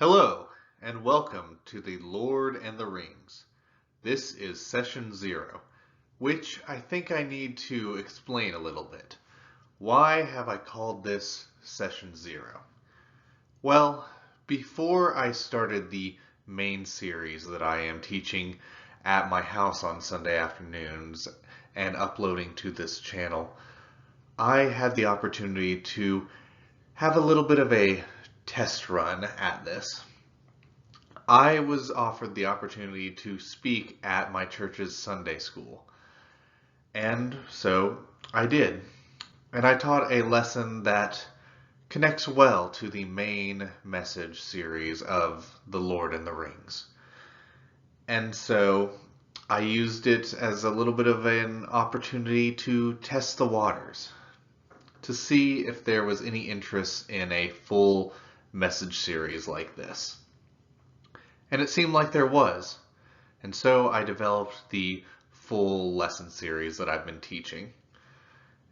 Hello, and welcome to the Lord and the Rings. This is session 0, which I think I need to explain a little bit. Why have I called this session 0? Well, before I started the main series that I am teaching at my house on Sunday afternoons and uploading to this channel, I had the opportunity to have a little bit of a test run at this. I was offered the opportunity to speak at my church's Sunday school. And so I did. And I taught a lesson that connects well to the main message series of The Lord and the Rings. And so I used it as a little bit of an opportunity to test the waters, to see if there was any interest in a full message series like this. And it seemed like there was. And so I developed the full lesson series that I've been teaching.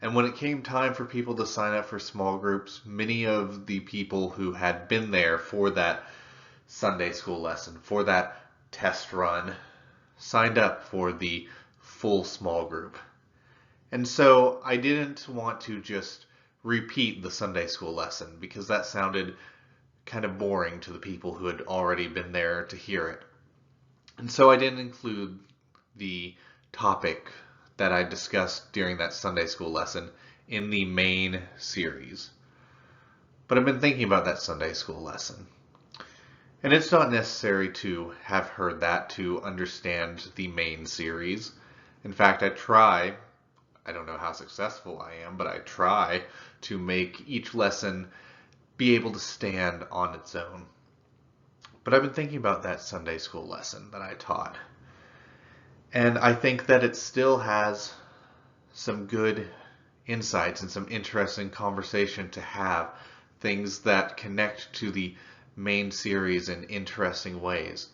And when it came time for people to sign up for small groups, many of the people who had been there for that Sunday school lesson, for that test run, signed up for the full small group. And so I didn't want to just repeat the Sunday school lesson because that sounded kind of boring to the people who had already been there to hear it. And so I didn't include the topic that I discussed during that Sunday school lesson in the main series. But I've been thinking about that Sunday school lesson. And it's not necessary to have heard that to understand the main series. In fact, I don't know how successful I am, but I try to make each lesson be able to stand on its own. But I've been thinking about that Sunday school lesson that I taught. And I think that it still has some good insights and some interesting conversation to have, things that connect to the main series in interesting ways.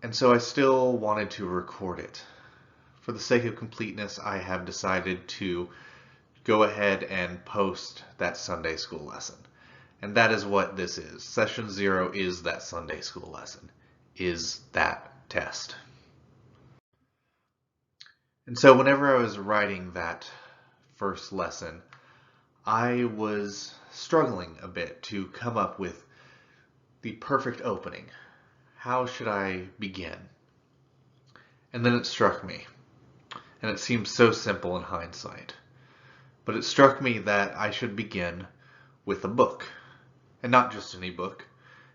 And so I still wanted to record it. For the sake of completeness, I have decided to go ahead and post that Sunday school lesson. And that is what this is. Session 0 is that Sunday school lesson, is that test. And so whenever I was writing that first lesson, I was struggling a bit to come up with the perfect opening. How should I begin? And then it struck me, and it seems so simple in hindsight, but it struck me that I should begin with a book. And not just any book,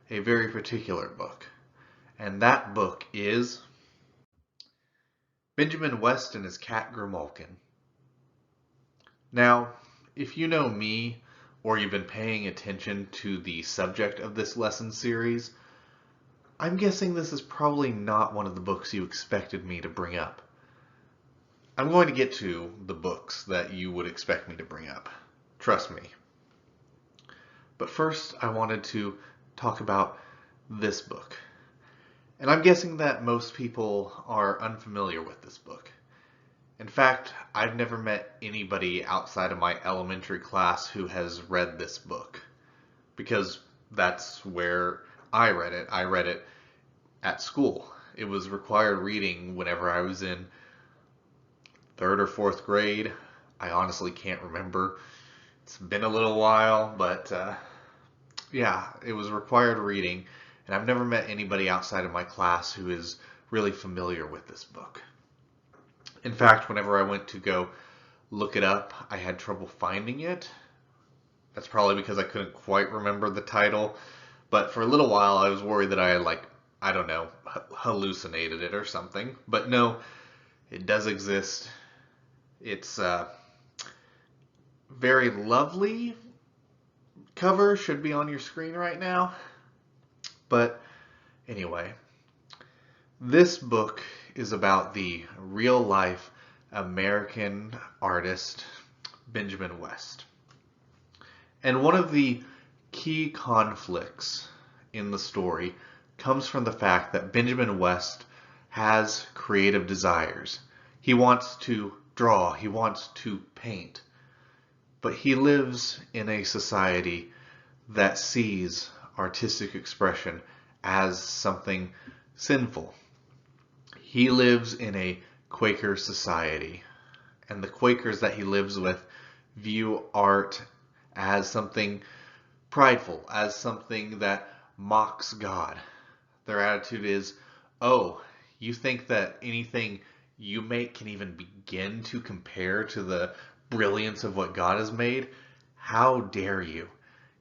a very particular book. And that book is Benjamin West and His Cat Grimalkin. Now, if you know me, or you've been paying attention to the subject of this lesson series, I'm guessing this is probably not one of the books you expected me to bring up. I'm going to get to the books that you would expect me to bring up. Trust me. But first, I wanted to talk about this book. And I'm guessing that most people are unfamiliar with this book. In fact, I've never met anybody outside of my elementary class who has read this book, because that's where I read it. I read it at school. It was required reading whenever I was in 3rd or 4th grade. I honestly can't remember. It's been a little while, but yeah, it was required reading, and I've never met anybody outside of my class who is really familiar with this book. In fact, whenever I went to go look it up, I had trouble finding it. That's probably because I couldn't quite remember the title, but for a little while I was worried that I had, hallucinated it or something. But no, it does exist. It's very lovely. Cover should be on your screen right now. But anyway, this book is about the real life American artist Benjamin West. And one of the key conflicts in the story comes from the fact that Benjamin West has creative desires. He wants to draw, he wants to paint, but he lives in a society that sees artistic expression as something sinful. He lives in a Quaker society, and the Quakers that he lives with view art as something prideful, as something that mocks God. Their attitude is, oh, you think that anything you make can even begin to compare to the brilliance of what God has made? How dare you?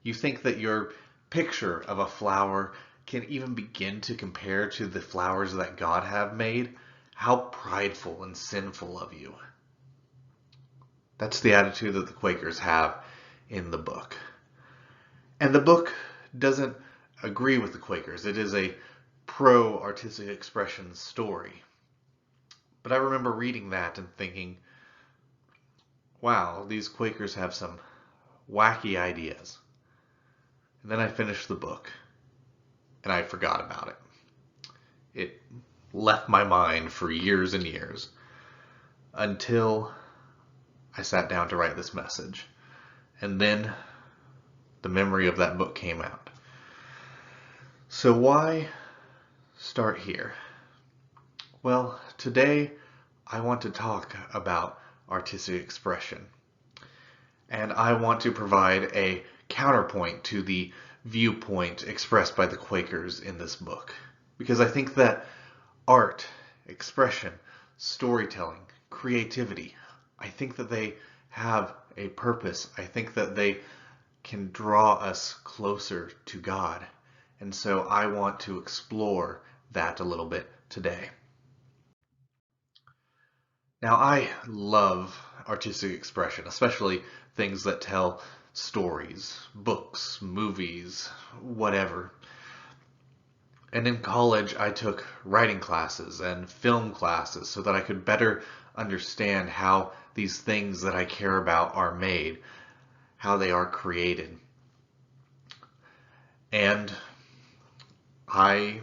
You think that your picture of a flower can even begin to compare to the flowers that God have made? How prideful and sinful of you. That's the attitude that the Quakers have in the book. And the book doesn't agree with the Quakers. It is a pro-artistic expression story. But I remember reading that and thinking, wow, these Quakers have some wacky ideas. And then I finished the book, and I forgot about it. It left my mind for years and years, until I sat down to write this message. And then the memory of that book came out. So why start here? Well, today I want to talk about artistic expression. And I want to provide a counterpoint to the viewpoint expressed by the Quakers in this book. Because I think that art, expression, storytelling, creativity, I think that they have a purpose. I think that they can draw us closer to God. And so I want to explore that a little bit today. Now, I love artistic expression, especially things that tell stories, books, movies, whatever. And in college, I took writing classes and film classes so that I could better understand how these things that I care about are made, how they are created. And I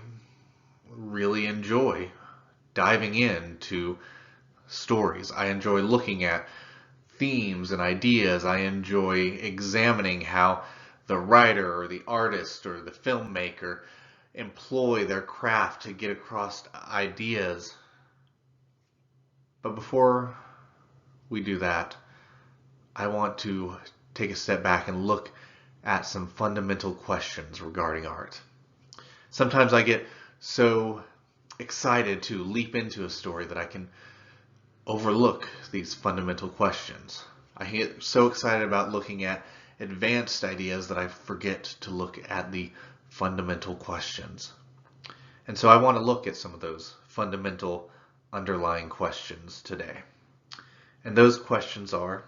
really enjoy diving into stories. I enjoy looking at themes and ideas. I enjoy examining how the writer or the artist or the filmmaker employ their craft to get across ideas. But before we do that, I want to take a step back and look at some fundamental questions regarding art. Sometimes I get so excited to leap into a story that I can overlook these fundamental questions. I get so excited about looking at advanced ideas that I forget to look at the fundamental questions. And so I want to look at some of those fundamental underlying questions today. And those questions are,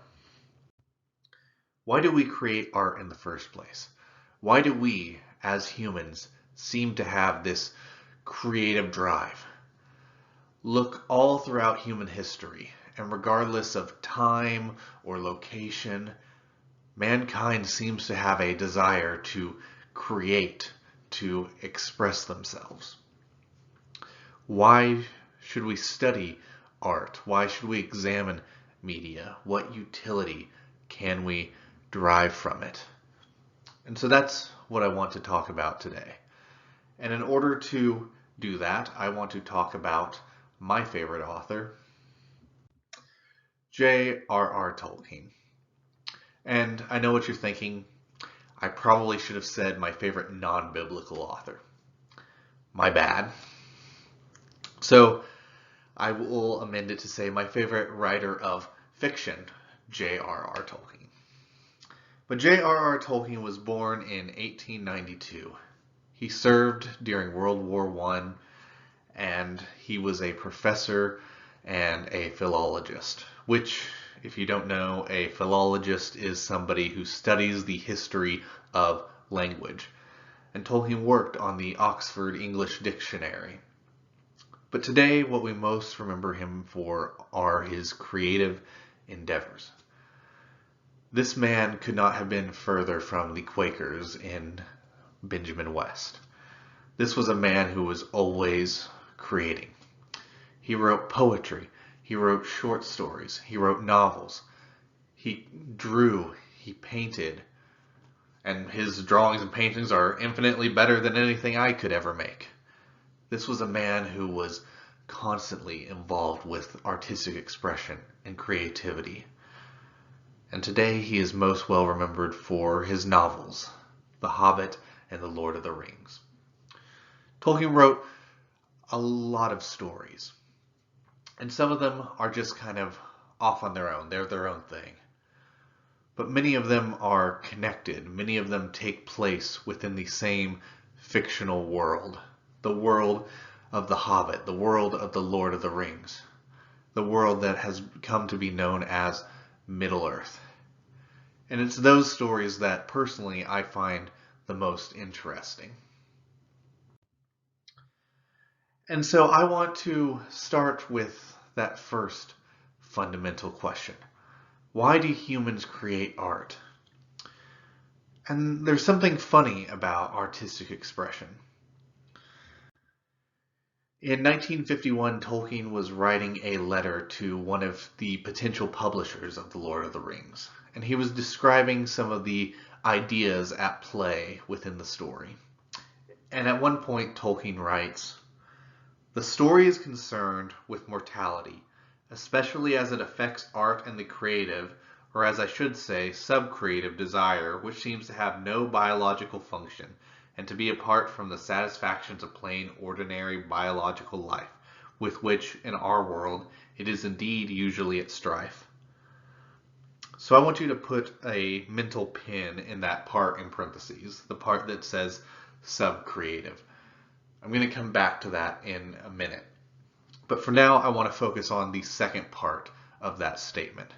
why do we create art in the first place? Why do we, as humans, seem to have this creative drive? Look all throughout human history, and regardless of time or location, mankind seems to have a desire to create, to express themselves. Why should we study art? Why should we examine media? What utility can we derive from it? And so that's what I want to talk about today. And in order to do that, I want to talk about my favorite author, J.R.R Tolkien. And I know what you're thinking. I probably should have said my favorite non-biblical author. My bad. So I will amend it to say my favorite writer of fiction, J.R.R Tolkien. But J.R.R Tolkien was born in 1892. He served during World War I, and he was a professor and a philologist, which, if you don't know, a philologist is somebody who studies the history of language. And Tolkien worked on the Oxford English Dictionary. But today, what we most remember him for are his creative endeavors. This man could not have been further from the Quakers in Benjamin West. This was a man who was always creating. He wrote poetry, he wrote short stories, he wrote novels, he drew, he painted, and his drawings and paintings are infinitely better than anything I could ever make. This was a man who was constantly involved with artistic expression and creativity. And today he is most well remembered for his novels, The Hobbit and The Lord of the Rings. Tolkien wrote a lot of stories, and some of them are just kind of off on their own. They're their own thing. But many of them are connected. Many of them take place within the same fictional world. The world of The Hobbit, the world of The Lord of the Rings, the world that has come to be known as Middle-earth. And it's those stories that personally I find the most interesting. And so I want to start with that first fundamental question. Why do humans create art? And there's something funny about artistic expression. In 1951, Tolkien was writing a letter to one of the potential publishers of The Lord of the Rings, and he was describing some of the ideas at play within the story. And at one point, Tolkien writes, "The story is concerned with mortality, especially as it affects art and the creative, or as I should say, sub-creative desire, which seems to have no biological function, and to be apart from the satisfactions of plain, ordinary biological life, with which, in our world, it is indeed usually at strife." So I want you to put a mental pin in that part in parentheses, the part that says sub-creative. I'm going to come back to that in a minute. But for now, I want to focus on the second part of that statement.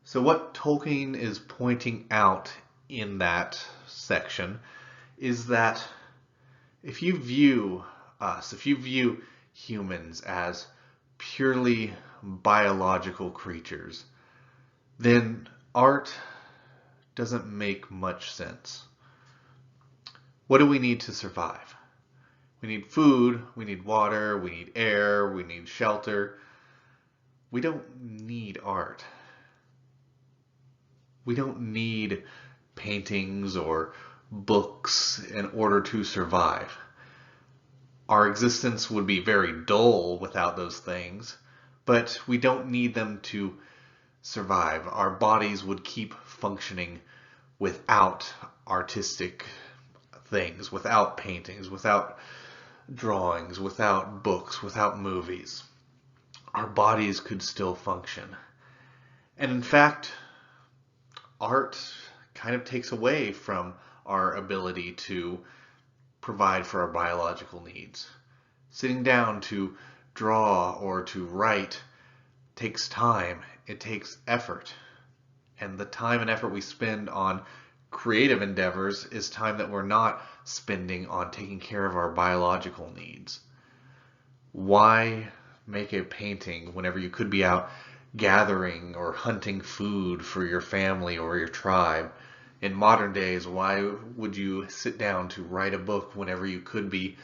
So what Tolkien is pointing out in that section is that if you view us, if you view humans as purely biological creatures, then art doesn't make much sense. What do we need to survive? We need food, we need water, we need air, we need shelter. We don't need art. We don't need paintings or books in order to survive. Our existence would be very dull without those things, but we don't need them to survive. Our bodies would keep functioning without artistic things, without paintings, without drawings, without books, without movies. Our bodies could still function. And in fact, art kind of takes away from our ability to provide for our biological needs. Sitting down to draw or to write takes time. It takes effort. And the time and effort we spend on creative endeavors is time that we're not spending on taking care of our biological needs. Why make a painting whenever you could be out gathering or hunting food for your family or your tribe? In modern days, why would you sit down to write a book whenever you could be,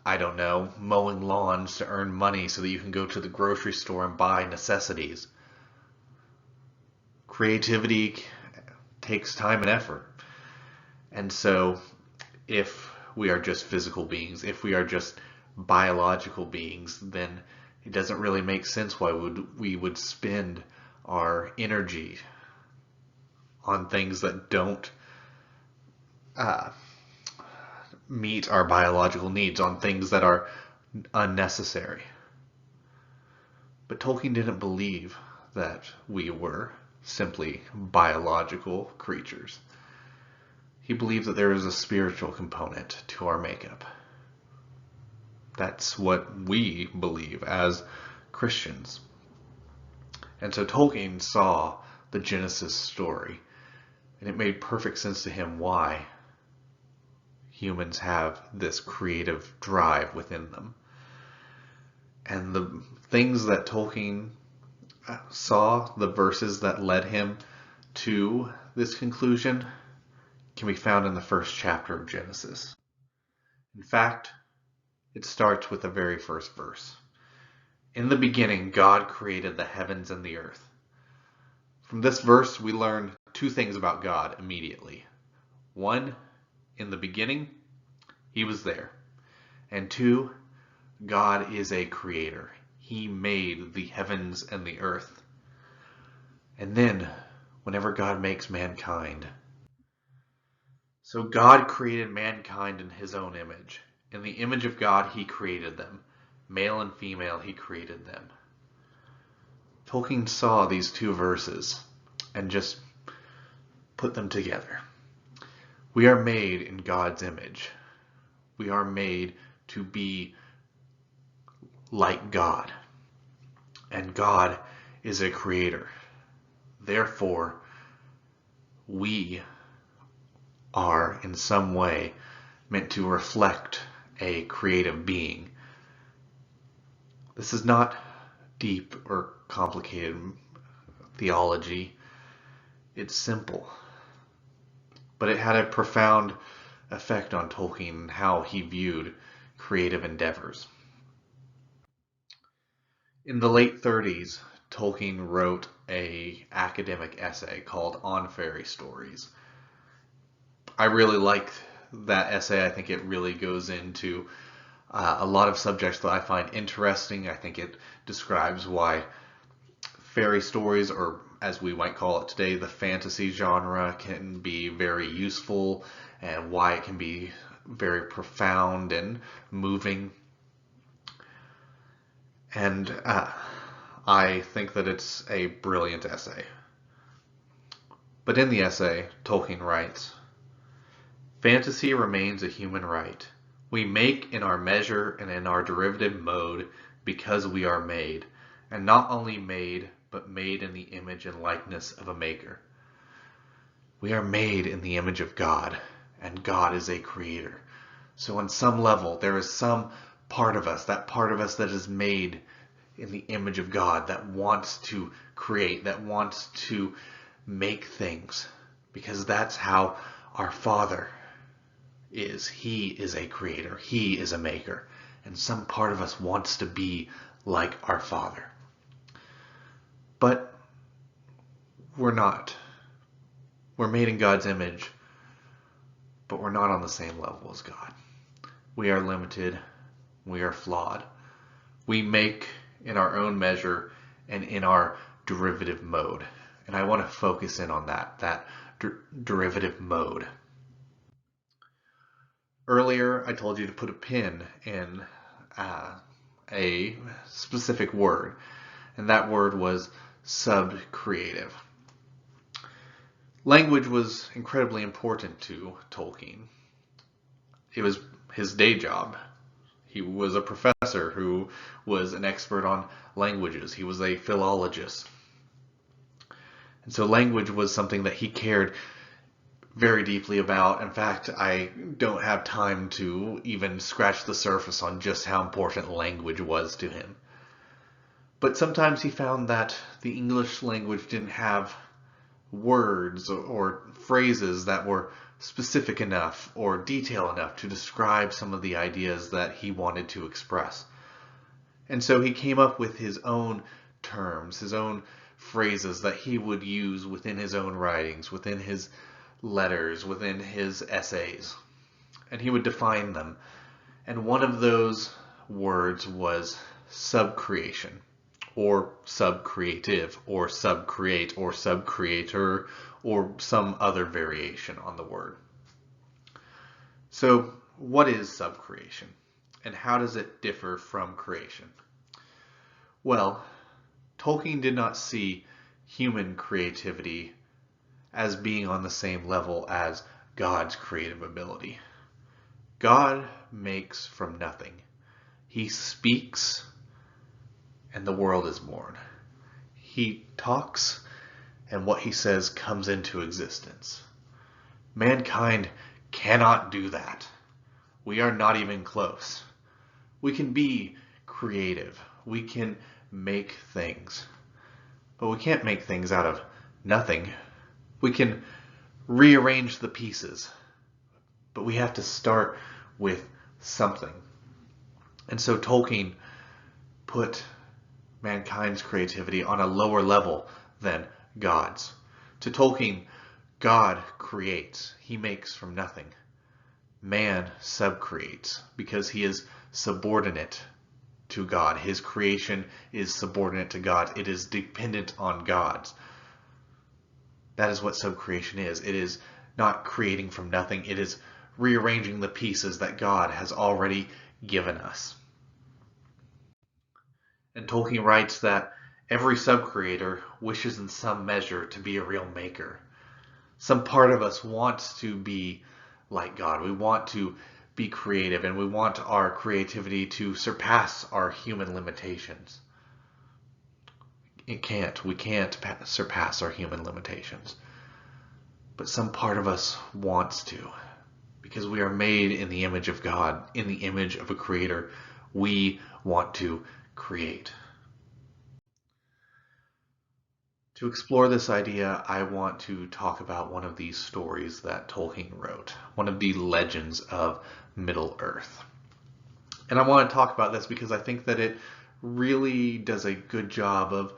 I don't know, mowing lawns to earn money so that you can go to the grocery store and buy necessities? Creativity takes time and effort. And so if we are just physical beings, if we are just biological beings, then it doesn't really make sense why we would spend our energy on things that don't meet our biological needs, on things that are unnecessary. But Tolkien didn't believe that we were simply biological creatures. He believed that there is a spiritual component to our makeup. That's what we believe as Christians. And so Tolkien saw the Genesis story, and it made perfect sense to him why humans have this creative drive within them. And the things that Tolkien saw, the verses that led him to this conclusion, can be found in the first chapter of Genesis. In fact, it starts with the very first verse. In the beginning, God created the heavens and the earth. From this verse, we learn two things about God immediately. One, in the beginning, he was there. And two, God is a creator. He made the heavens and the earth. And then, whenever God makes mankind, so God created mankind in his own image. In the image of God, he created them. Male and female, he created them. Tolkien saw these two verses and just put them together. We are made in God's image. We are made to be like God. And God is a creator. Therefore, we are in some way meant to reflect a creative being. This is not deep or complicated theology. It's simple. But it had a profound effect on Tolkien and how he viewed creative endeavors. In the late 30s, Tolkien wrote an academic essay called On Fairy Stories. I really like that essay. I think it really goes into a lot of subjects that I find interesting. I think it describes why fairy stories, or as we might call it today, the fantasy genre, can be very useful and why it can be very profound and moving. And I think that it's a brilliant essay. But in the essay, Tolkien writes, "Fantasy remains a human right. We make in our measure and in our derivative mode because we are made, and not only made, but made in the image and likeness of a maker. We are made in the image of God, and God is a creator. So on some level, there is some part of us, that part of us that is made in the image of God, that wants to create, that wants to make things, because that's how our Father is. He is a creator. He is a maker. And some part of us wants to be like our Father. But we're not. We're made in God's image, but we're not on the same level as God. We are limited. We are flawed. We make in our own measure and in our derivative mode. And I want to focus in on that derivative mode. Earlier, I told you to put a pin in a specific word, and that word was subcreative. Language was incredibly important to Tolkien. It was his day job. He was a professor who was an expert on languages. He was a philologist. And so language was something that he cared very deeply about. In fact, I don't have time to even scratch the surface on just how important language was to him. But sometimes he found that the English language didn't have words or phrases that were specific enough or detailed enough to describe some of the ideas that he wanted to express. And so he came up with his own terms, his own phrases that he would use within his own writings, within his letters, within his essays. And he would define them. And one of those words was subcreation, or subcreative, or subcreate, or subcreator, or some other variation on the word. So, what is subcreation? And how does it differ from creation? Well, Tolkien did not see human creativity as being on the same level as God's creative ability. God makes from nothing. He speaks, and the world is born. He talks, and what he says comes into existence. Mankind cannot do that. We are not even close. We can be creative. We can make things. But we can't make things out of nothing. We can rearrange the pieces. But we have to start with something. And so Tolkien put mankind's creativity on a lower level than God's. To Tolkien, God creates. He makes from nothing. Man subcreates because he is subordinate to God. His creation is subordinate to God. It is dependent on God's. That is what subcreation is. It is not creating from nothing. It is rearranging the pieces that God has already given us. And Tolkien writes that every subcreator wishes in some measure to be a real maker. Some part of us wants to be like God. We want to be creative, and we want our creativity to surpass our human limitations. We can't surpass our human limitations. But some part of us wants to, because we are made in the image of God, in the image of a creator. We want to create. To explore this idea, I want to talk about one of these stories that Tolkien wrote, one of the legends of Middle-earth. And I want to talk about this because I think that it really does a good job of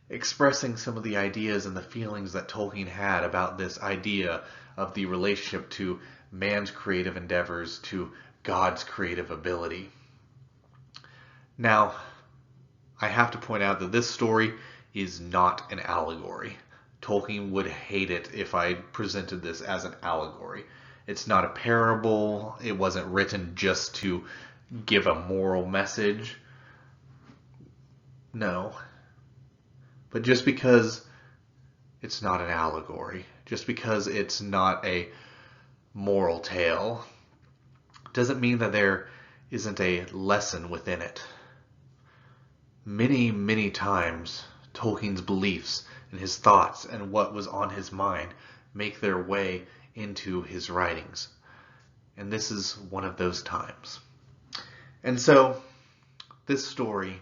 expressing some of the ideas and the feelings that Tolkien had about this idea of the relationship to man's creative endeavors to God's creative ability. Now, I have to point out that this story is not an allegory. Tolkien would hate it if I presented this as an allegory. It's not a parable. It wasn't written just to give a moral message. No. But just because it's not an allegory, just because it's not a moral tale, doesn't mean that there isn't a lesson within it. Many, many times, Tolkien's beliefs and his thoughts and what was on his mind make their way into his writings. And this is one of those times. And so, this story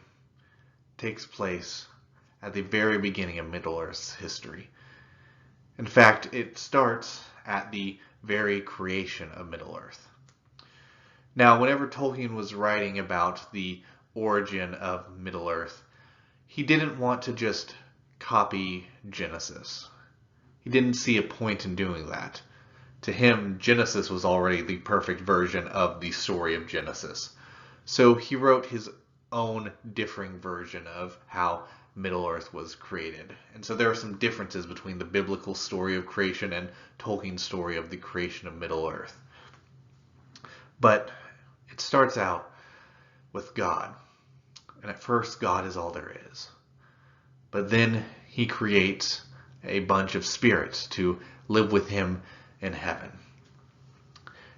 takes place at the very beginning of Middle-earth's history. In fact, it starts at the very creation of Middle-earth. Now, whenever Tolkien was writing about the origin of Middle-earth, he didn't want to just copy Genesis. He didn't see a point in doing that. To him, Genesis was already the perfect version of the story of Genesis. So he wrote his own differing version of how Middle-earth was created. And so there are some differences between the biblical story of creation and Tolkien's story of the creation of Middle-earth. But it starts out with God. And at first, God is all there is. But then he creates a bunch of spirits to live with him in heaven.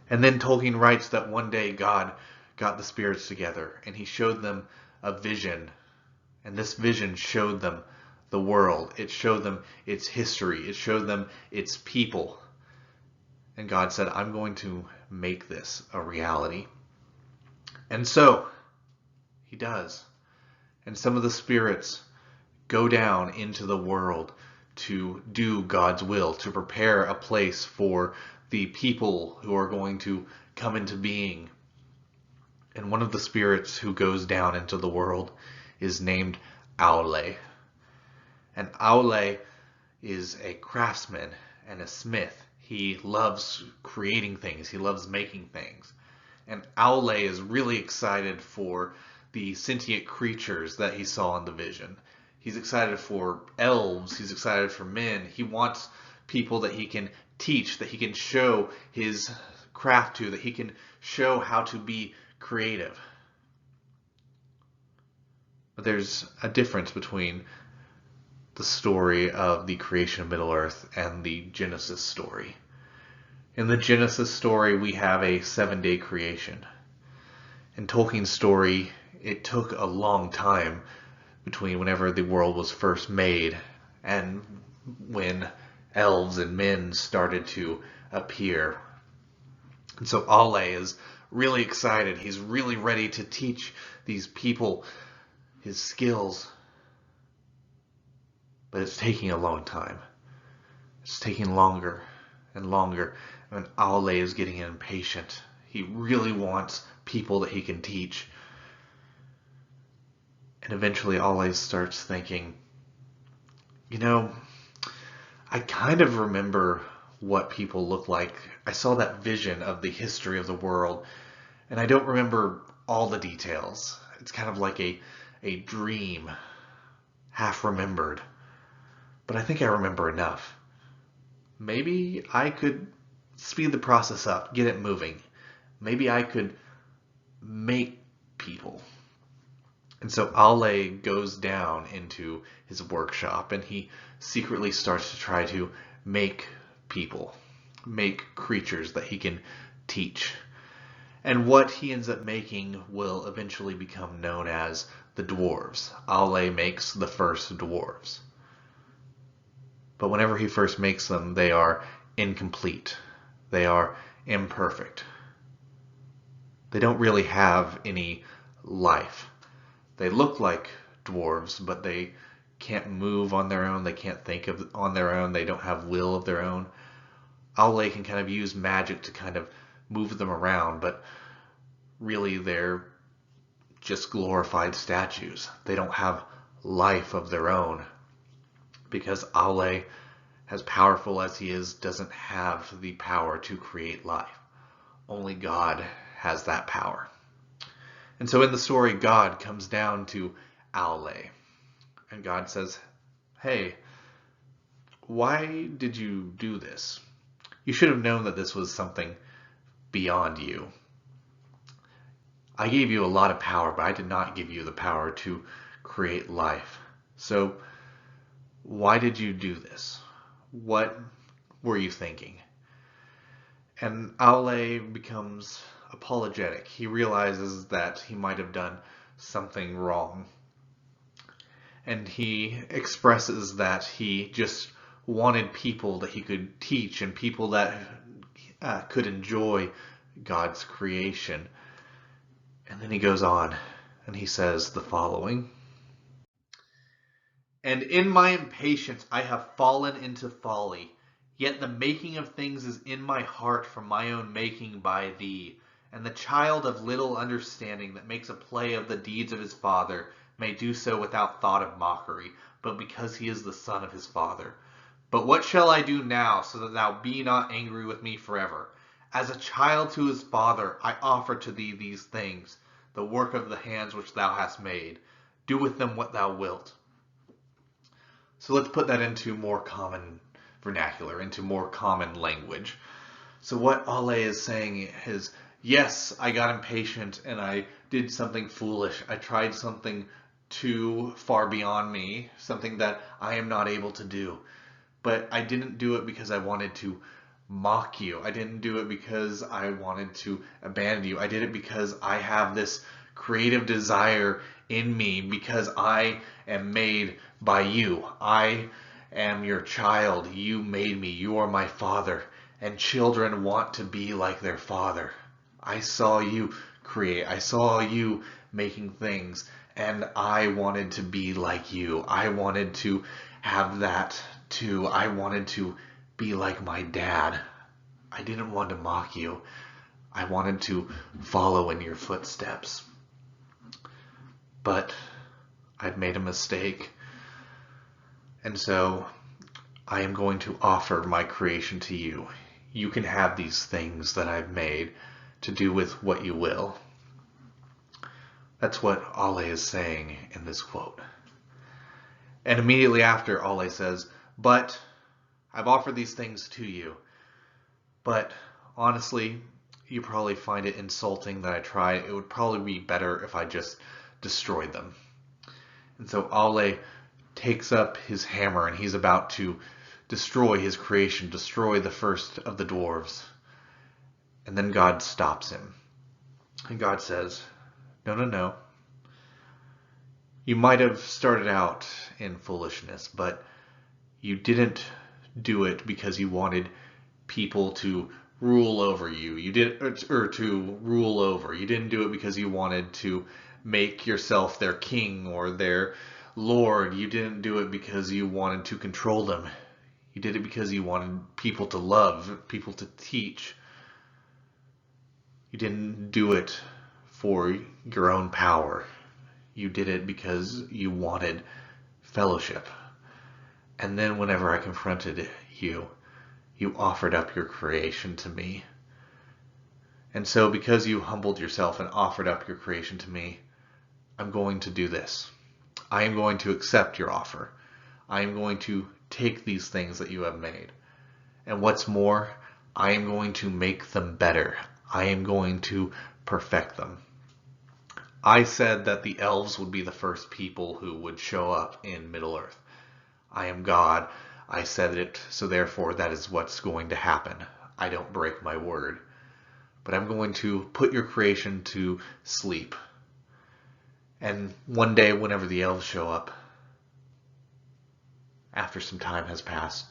And then Tolkien writes that one day God got the spirits together and he showed them a vision. And this vision showed them the world. It showed them its history. It showed them its people. And God said, I'm going to make this a reality. And so he does. And some of the spirits go down into the world to do God's will, to prepare a place for the people who are going to come into being. And one of the spirits who goes down into the world is named Aule. And Aule is a craftsman and a smith. He loves creating things. He loves making things. And Aule is really excited for the sentient creatures that he saw in the vision. He's excited for elves. He's excited for men. He wants people that he can teach, that he can show his craft to, that he can show how to be creative. But there's a difference between the story of the creation of Middle-earth and the Genesis story. In the Genesis story, we have a 7-day creation. In Tolkien's story, it took a long time between whenever the world was first made and when elves and men started to appear. And so Aule is really excited. He's really ready to teach these people his skills. But it's taking a long time. It's taking longer and longer. And Aule is getting impatient. He really wants people that he can teach. And eventually Aule starts thinking, I kind of remember what people look like. I saw that vision of the history of the world, and I don't remember all the details. It's kind of like a dream, half remembered. But I think I remember enough. Maybe I could speed the process up, get it moving. Maybe I could make people. And so Ale goes down into his workshop and he secretly starts to try to make people, make creatures that he can teach. And what he ends up making will eventually become known as the dwarves. Ale makes the first dwarves. But whenever he first makes them, they are incomplete. They are imperfect. They don't really have any life. They look like dwarves, but they can't move on their own. They can't think on their own. They don't have will of their own. Ale can kind of use magic to kind of move them around, but really they're just glorified statues. They don't have life of their own because Ale, as powerful as he is, doesn't have the power to create life. Only God has that power. And so in the story, God comes down to Ale, and God says, "Hey, why did you do this? You should have known that this was something beyond you. I gave you a lot of power, but I did not give you the power to create life. So why did you do this? What were you thinking?" And Ale becomes apologetic. He realizes that he might have done something wrong. And he expresses that he just wanted people that he could teach and people that could enjoy God's creation. And then he goes on and he says the following. "And in my impatience I have fallen into folly. Yet the making of things is in my heart from my own making by thee. And the child of little understanding that makes a play of the deeds of his father may do so without thought of mockery, but because he is the son of his father. But what shall I do now, so that thou be not angry with me forever? As a child to his father, I offer to thee these things, the work of the hands which thou hast made. Do with them what thou wilt." So let's put that into more common vernacular, into more common language. So what Ale is saying is, yes, I got impatient and I did something foolish. I tried something too far beyond me, something that I am not able to do. But I didn't do it because I wanted to mock you. I didn't do it because I wanted to abandon you. I did it because I have this creative desire in me, because I am made by you. I am your child. You made me. You are my father. And children want to be like their father. I saw you create. I saw you making things, and I wanted to be like you. I wanted to have that too. I wanted to be like my dad. I didn't want to mock you. I wanted to follow in your footsteps. But I'd made a mistake. And so I am going to offer my creation to you. You can have these things that I've made to do with what you will. That's what Ale is saying in this quote. And immediately after, Ale says, "But I've offered these things to you. But honestly, you probably find it insulting that I tried. It would probably be better if I just destroyed them." And so Ale takes up his hammer and he's about to destroy his creation, destroy the first of the dwarves. And then God stops him. And God says, "No, no, no. You might have started out in foolishness, but you didn't do it because you wanted people to rule over you. You did, or to rule over. You didn't do it because you wanted to make yourself their king or their lord. You didn't do it because you wanted to control them. You did it because you wanted people to love, people to teach. You didn't do it for your own power. You did it because you wanted fellowship. And then whenever I confronted you, you offered up your creation to me. And so because you humbled yourself and offered up your creation to me, I'm going to do this. I am going to accept your offer. I am going to take these things that you have made. And what's more, I am going to make them better. I am going to perfect them. I said that the elves would be the first people who would show up in Middle-earth. I am God. I said it, so therefore that is what's going to happen. I don't break my word. But I'm going to put your creation to sleep. And one day, whenever the elves show up, after some time has passed,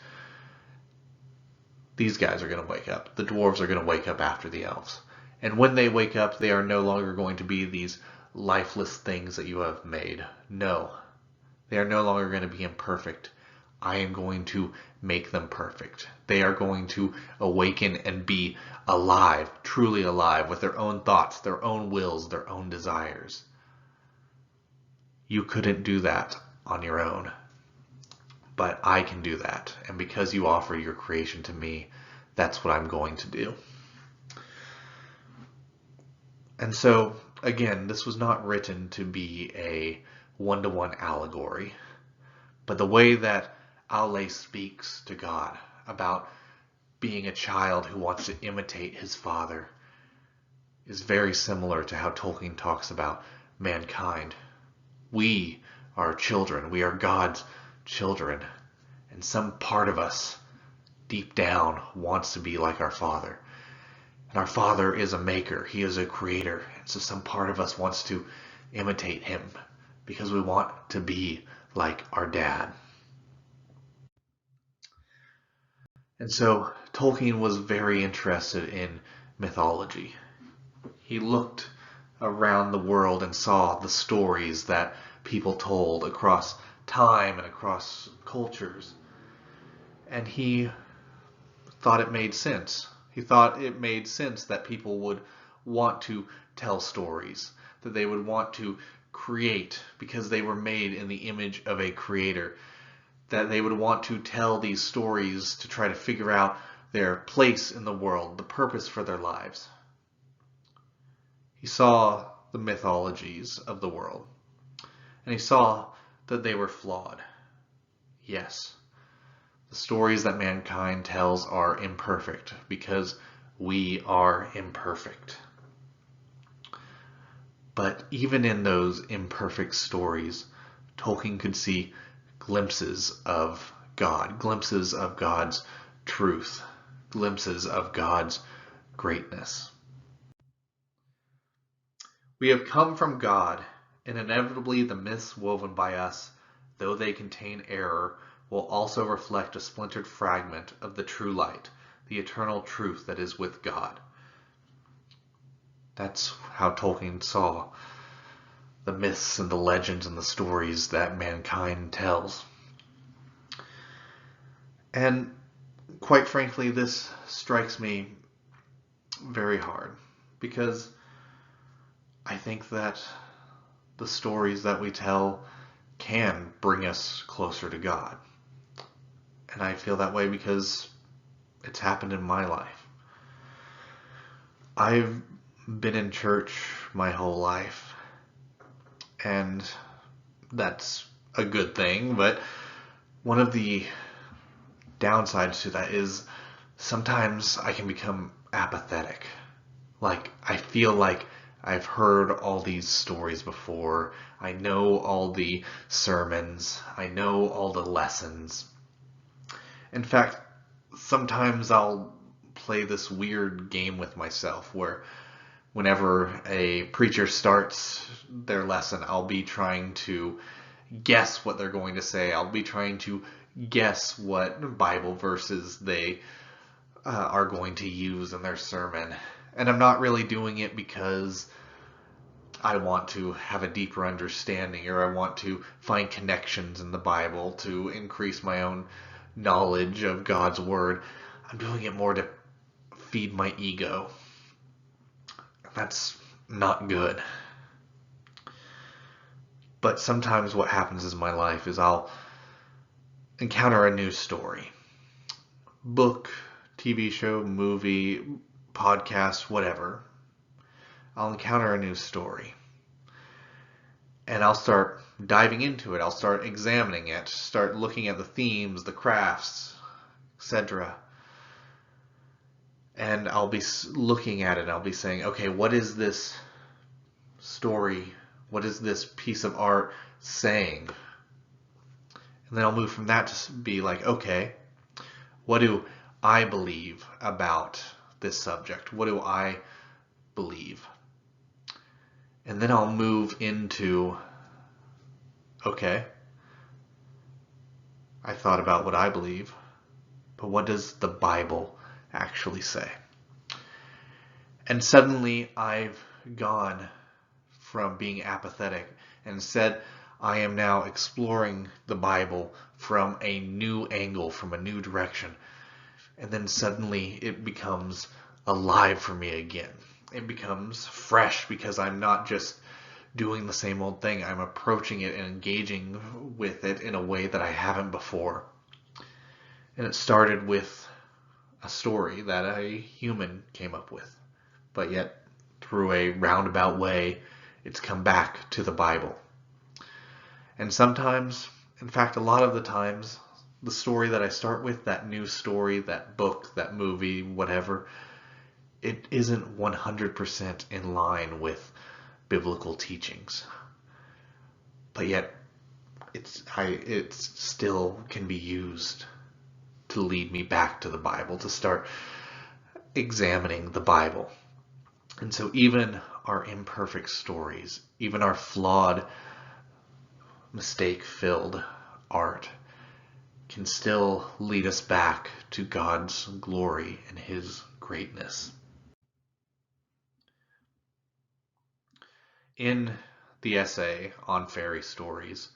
these guys are going to wake up. The dwarves are going to wake up after the elves. And when they wake up, they are no longer going to be these lifeless things that you have made. No, they are no longer going to be imperfect. I am going to make them perfect. They are going to awaken and be alive, truly alive, with their own thoughts, their own wills, their own desires. You couldn't do that on your own, but I can do that. And because you offer your creation to me, that's what I'm going to do. And so, again, this was not written to be a one-to-one allegory, but the way that Aule speaks to God about being a child who wants to imitate his father is very similar to how Tolkien talks about mankind. We are children. We are God's children. And some part of us, deep down, wants to be like our Father. And our Father is a maker. He is a creator. And so some part of us wants to imitate him because we want to be like our dad. And so Tolkien was very interested in mythology. He looked around the world and saw the stories that people told across time and across cultures. And he thought it made sense. He thought it made sense that people would want to tell stories, that they would want to create because they were made in the image of a creator, that they would want to tell these stories to try to figure out their place in the world, the purpose for their lives. He saw the mythologies of the world, and he saw that they were flawed. Yes, the stories that mankind tells are imperfect because we are imperfect. But even in those imperfect stories, Tolkien could see glimpses of God, glimpses of God's truth, glimpses of God's greatness. We have come from God, and inevitably the myths woven by us, though they contain error, will also reflect a splintered fragment of the true light, the eternal truth that is with God. That's how Tolkien saw the myths and the legends and the stories that mankind tells. And quite frankly, this strikes me very hard because I think that the stories that we tell can bring us closer to God. And I feel that way because it's happened in my life. I've been in church my whole life, and that's a good thing, but one of the downsides to that is sometimes I can become apathetic. Like, I feel like I've heard all these stories before. I know all the sermons. I know all the lessons. In fact, sometimes I'll play this weird game with myself where whenever a preacher starts their lesson, I'll be trying to guess what they're going to say. I'll be trying to guess what Bible verses they are going to use in their sermon. And I'm not really doing it because I want to have a deeper understanding or I want to find connections in the Bible to increase my own knowledge of God's Word. I'm doing it more to feed my ego. That's not good. But sometimes what happens in my life is I'll encounter a new story. Book, TV show, movie, podcast, whatever, I'll encounter a new story. And I'll start diving into it. I'll start examining it, start looking at the themes, the crafts, etc. And I'll be looking at it and I'll be saying, okay, what is this story? What is this piece of art saying? And then I'll move from that to be like, okay, what do I believe about this subject? What do I believe? And then I'll move into, okay, I thought about what I believe, but what does the Bible actually say? And suddenly I've gone from being apathetic and said, I am now exploring the Bible from a new angle, from a new direction. And then suddenly it becomes alive for me again. It becomes fresh because I'm not just doing the same old thing. I'm approaching it and engaging with it in a way that I haven't before. And it started with a story that a human came up with. But yet, through a roundabout way, it's come back to the Bible. And sometimes, in fact, a lot of the times, the story that I start with, that new story, that book, that movie, whatever, it isn't 100% in line with biblical teachings. But yet, it still can be used to lead me back to the Bible, to start examining the Bible. And so even our imperfect stories, even our flawed, mistake-filled art can still lead us back to God's glory and His greatness. In the essay on fairy stories,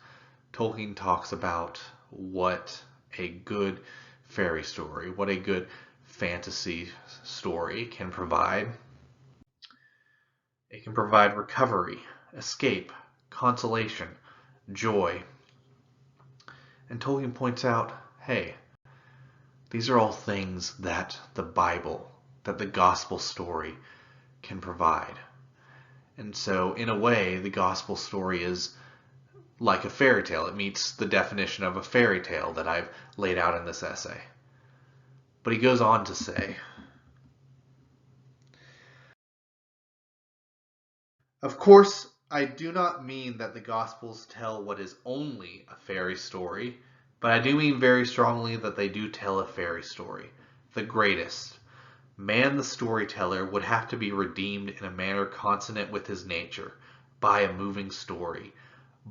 Tolkien talks about what a good fairy story, what a good fantasy story can provide. It can provide recovery, escape, consolation, joy. And Tolkien points out, hey, these are all things that the Bible, that the gospel story can provide. And so, in a way, the gospel story is like a fairy tale. It meets the definition of a fairy tale that I've laid out in this essay. But he goes on to say, of course, I do not mean that the Gospels tell what is only a fairy story, but I do mean very strongly that they do tell a fairy story, the greatest. Man the storyteller would have to be redeemed in a manner consonant with his nature, by a moving story.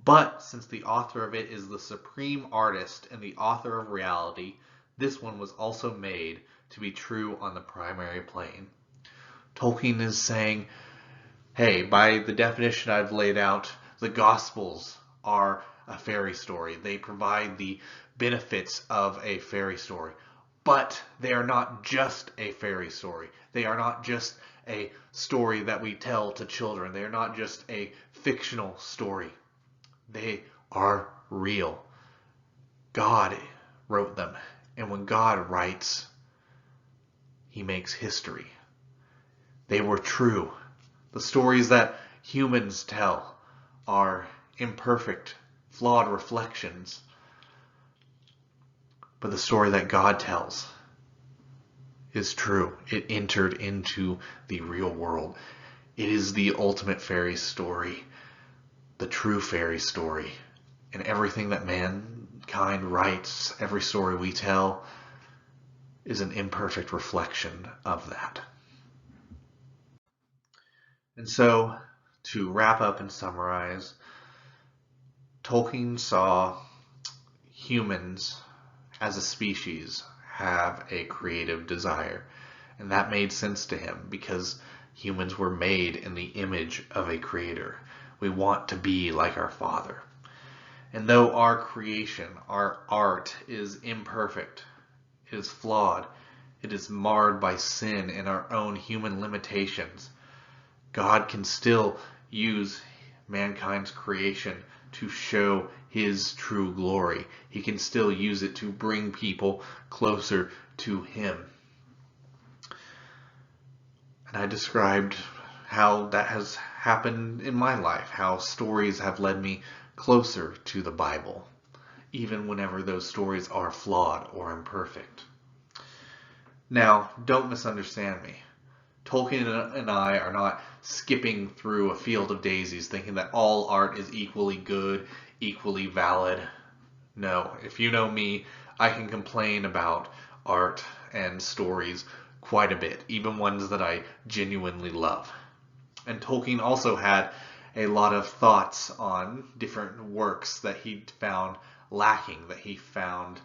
But since the author of it is the supreme artist and the author of reality, this one was also made to be true on the primary plane. Tolkien is saying, hey, by the definition I've laid out, the Gospels are a fairy story. They provide the benefits of a fairy story. But they are not just a fairy story. They are not just a story that we tell to children. They are not just a fictional story. They are real. God wrote them. And when God writes, He makes history. They were true. The stories that humans tell are imperfect, flawed reflections. But the story that God tells is true. It entered into the real world. It is the ultimate fairy story, the true fairy story. And everything that mankind writes, every story we tell, is an imperfect reflection of that. And so, to wrap up and summarize, Tolkien saw humans as a species have a creative desire. And that made sense to him because humans were made in the image of a creator. We want to be like our Father. And though our creation, our art is imperfect, it is flawed, it is marred by sin and our own human limitations, God can still use mankind's creation to show His true glory. He can still use it to bring people closer to Him. And I described how that has happened in my life, how stories have led me closer to the Bible, even whenever those stories are flawed or imperfect. Now, don't misunderstand me. Tolkien and I are not skipping through a field of daisies thinking that all art is equally good, equally valid. No, if you know me, I can complain about art and stories quite a bit, even ones that I genuinely love. And Tolkien also had a lot of thoughts on different works that he found lacking, that he found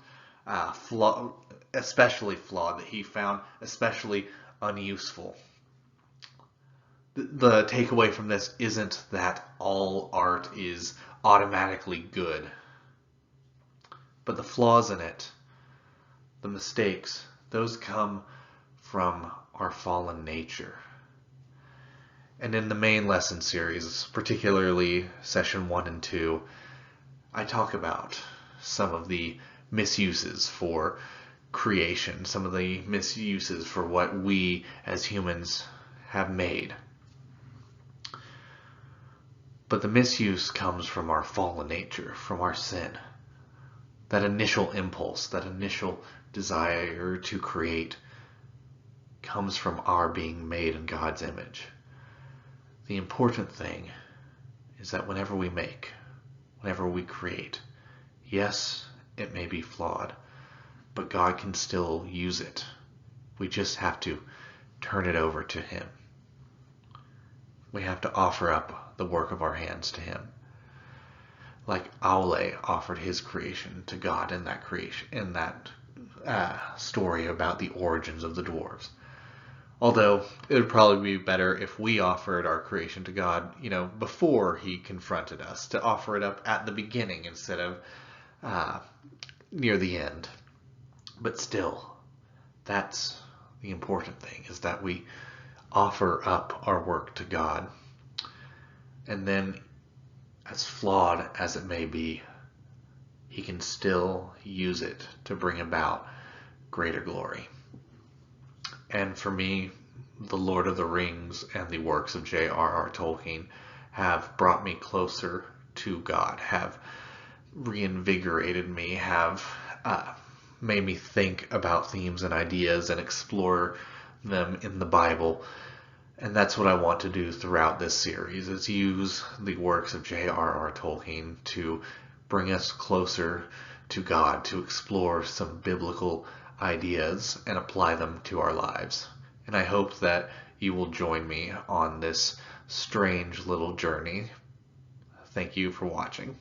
especially flawed, that he found especially unuseful. The takeaway from this isn't that all art is automatically good, but the flaws in it, the mistakes, those come from our fallen nature. And in the main lesson series, particularly session 1 and 2, I talk about some of the misuses for creation, some of the misuses for what we as humans have made. But the misuse comes from our fallen nature, from our sin. That initial impulse, that initial desire to create comes from our being made in God's image. The important thing is that whenever we make, whenever we create, yes, it may be flawed, but God can still use it. We just have to turn it over to Him. We have to offer up the work of our hands to Him. Like Aule offered his creation to God in that story about the origins of the dwarves. Although it would probably be better if we offered our creation to God, before He confronted us, to offer it up at the beginning instead of near the end. But still, that's the important thing, is that we offer up our work to God. And then, as flawed as it may be, He can still use it to bring about greater glory. And for me, The Lord of the Rings and the works of J.R.R Tolkien have brought me closer to God, have reinvigorated me, have made me think about themes and ideas and explore them in the Bible. And that's what I want to do throughout this series, is use the works of J.R.R Tolkien to bring us closer to God, to explore some biblical ideas and apply them to our lives. And I hope that you will join me on this strange little journey. Thank you for watching.